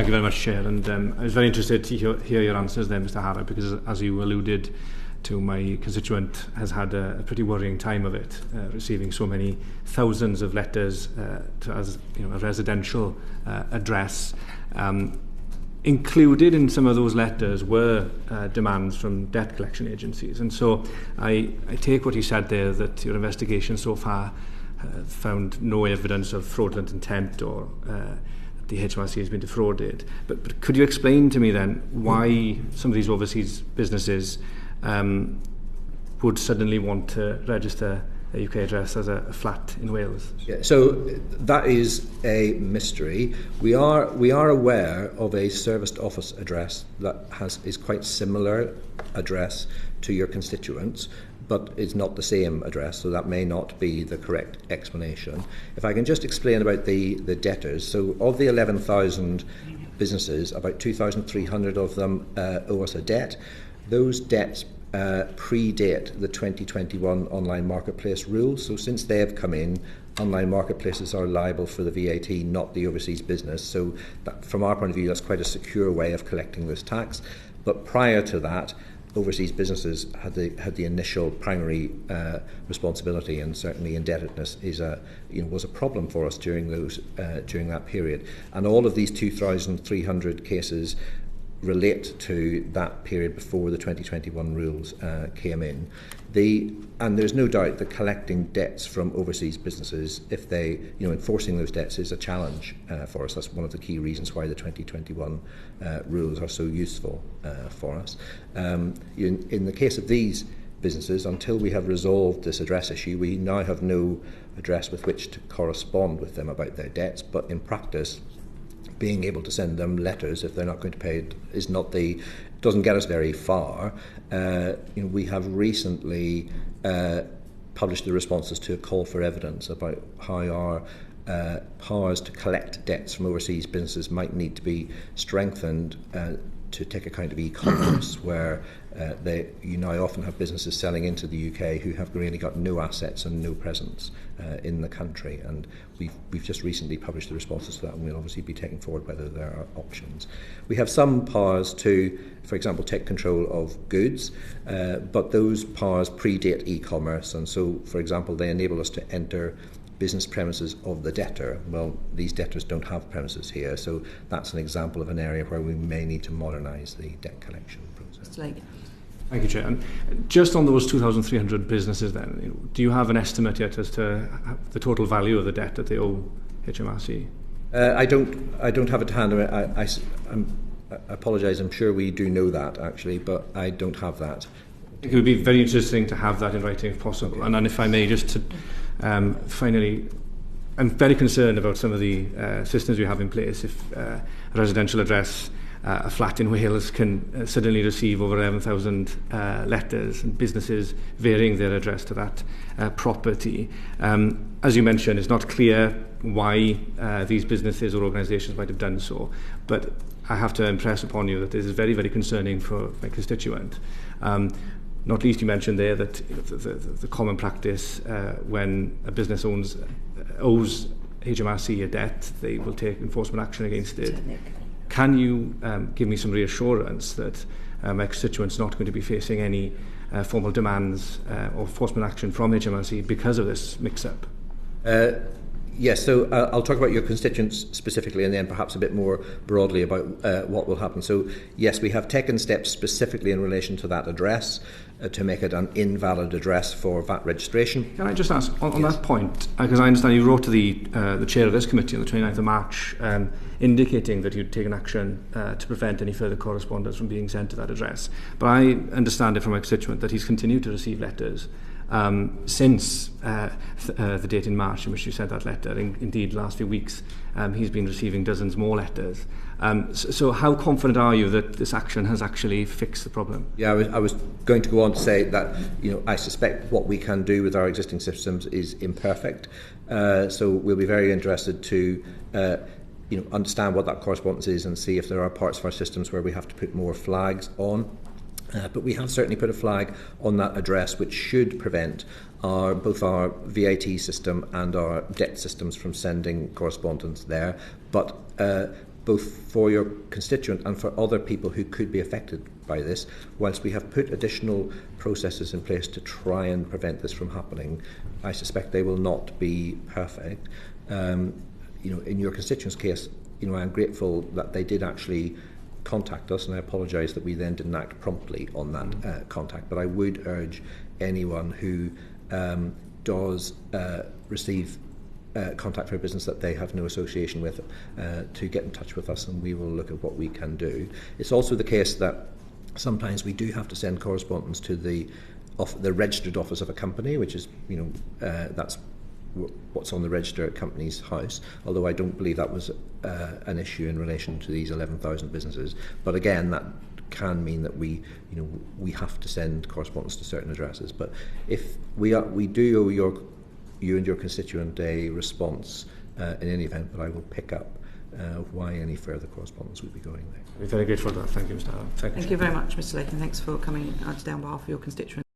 Thank you very much, Chair. And I was very interested to hear your answers there, Mr. Harrop, because as you alluded to, my constituent has had a pretty worrying time of it, receiving so many thousands of letters as a residential address. Included in some of those letters were demands from debt collection agencies. And so I take what you said there, that your investigation so far found no evidence of fraudulent intent or the HMRC has been defrauded. But could you explain to me then why some of these overseas businesses would suddenly want to register a UK address as a flat in Wales? Yeah, so that is a mystery. We are aware of a serviced office address that is quite similar address to your constituents, but it's not the same address, so that may not be the correct explanation. If I can just explain about the debtors. So of the 11,000 businesses, about 2,300 of them owe us a debt. Those debts predate the 2021 online marketplace rules. So since they have come in, online marketplaces are liable for the VAT, not the overseas business. So that, from our point of view, that's quite a secure way of collecting this tax. But prior to that, overseas businesses had the initial primary responsibility, and certainly indebtedness was a problem for us during that period. And all of these 2,300 cases relate to that period before the 2021 rules came in. And there's no doubt that collecting debts from overseas businesses, if they, enforcing those debts is a challenge for us. That's one of the key reasons why the 2021 rules are so useful for us. In the case of these businesses, until we have resolved this address issue, we now have no address with which to correspond with them about their debts. But in practice, being able to send them letters if they're not going to pay it doesn't get us very far. We have recently published the responses to a call for evidence about how our powers to collect debts from overseas businesses might need to be strengthened to take account of e-commerce, where you now often have businesses selling into the UK who have really got no assets and no presence in the country. And we've just recently published the responses to that, and we'll obviously be taking forward whether there are options. We have some powers to, for example, take control of goods, but those powers predate e-commerce, and so, for example, they enable us to enter business premises of the debtor. Well, these debtors don't have premises here, so that's an example of an area where we may need to modernise the debt collection process. Thank you, Chair. And just on those 2,300 businesses then, do you have an estimate yet as to the total value of the debt that they owe HMRC? I don't have it to hand. I apologise, I'm sure we do know that actually, but I don't have that. It would be very interesting to have that in writing if possible. Okay. And if I may, just to finally, I'm very concerned about some of the systems we have in place. If a residential address, a flat in Wales, can suddenly receive over 11,000 letters, and businesses varying their address to that property. As you mentioned, it's not clear why these businesses or organisations might have done so, but I have to impress upon you that this is very, very concerning for my constituent. Not least, you mentioned there that the common practice when a business owes HMRC a debt, they will take enforcement action against it. Can you give me some reassurance that my constituent's not going to be facing any formal demands or enforcement action from HMRC because of this mix-up? Yes, so I'll talk about your constituents specifically, and then perhaps a bit more broadly about what will happen. So yes, we have taken steps specifically in relation to that address to make it an invalid address for VAT registration. Can I just ask, on that point, because I understand you wrote to the chair of this committee on the 29th of March indicating that you'd taken action to prevent any further correspondence from being sent to that address. But I understand it from my constituent that he's continued to receive letters since the date in March in which you sent that letter. Indeed, last few weeks he's been receiving dozens more letters. So how confident are you that this action has actually fixed the problem? Yeah, I was going to go on to say that I suspect what we can do with our existing systems is imperfect. So we'll be very interested to understand what that correspondence is and see if there are parts of our systems where we have to put more flags on. But we have certainly put a flag on that address which should prevent both our VAT system and our debt systems from sending correspondence there. But both for your constituent and for other people who could be affected by this. Whilst we have put additional processes in place to try and prevent this from happening, I suspect they will not be perfect. In your constituent's case, I'm grateful that they did actually contact us, and I apologise that we then didn't act promptly on that contact. But I would urge anyone who does receive contact for a business that they have no association with to get in touch with us, and we will look at what we can do. It's also the case that sometimes we do have to send correspondence to the registered office of a company, which is that's what's on the register at Companies House, although I don't believe that was an issue in relation to these 11,000 businesses. But again, that can mean that we have to send correspondence to certain addresses. But if we do owe you and your constituent a response in any event, but I will pick up why any further correspondence would be going there. We're very grateful for that. Thank you, Mr. Allen. Thank you very much, Mr. Lakin. Thanks for coming today on behalf of your constituents.